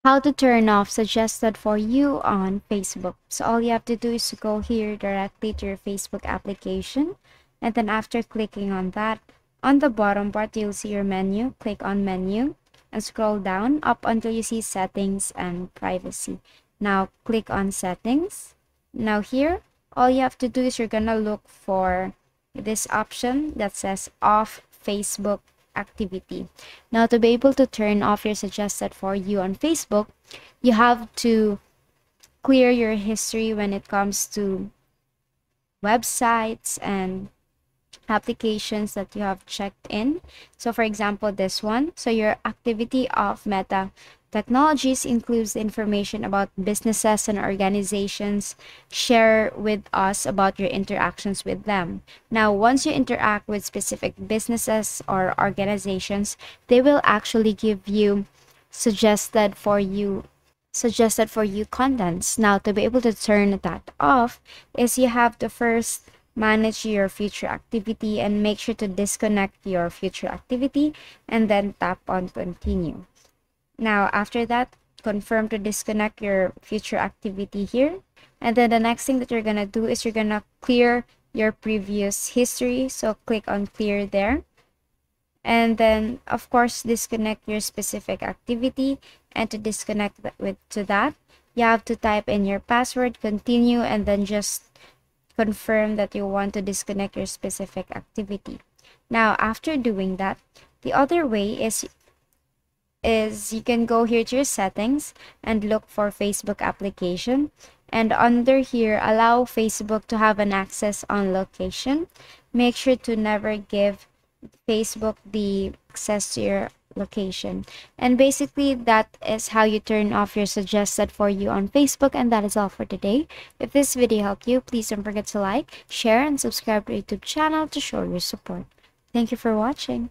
how to turn off suggested for you on Facebook. So all you have to do is to go here directly to your Facebook application, and then after clicking on that, on the bottom part you'll see your menu. Click on menu and scroll down up until you see settings and privacy. Now click on settings. Now here all you have to do is you're gonna look for this option that says off Facebook activity. Now, to be able to turn off your suggested for you on Facebook, you have to clear your history when it comes to websites and applications that you have checked in. So for example, this one. So your activity of Meta Technologies includes information about businesses and organizations. Share with us about your interactions with them. Now, once you interact with specific businesses or organizations, they will actually give you suggested for you contents. Now, to be able to turn that off is you have to first manage your future activity and make sure to disconnect your future activity and then tap on continue. Now, after that, confirm to disconnect your future activity here. And then the next thing that you're going to do is you're going to clear your previous history. So click on clear there. And then, of course, disconnect your specific activity. And to disconnect to that, you have to type in your password, continue, and then just confirm that you want to disconnect your specific activity. Now, after doing that, the other way is you can go here to your settings and look for Facebook application, and under here allow Facebook to have an access on location. Make sure to never give Facebook the access to your location. And basically that is how you turn off your suggested for you on Facebook. And that is all for today. If this video helped you, please don't forget to like, share, and subscribe to our YouTube channel to show your support. Thank you for watching.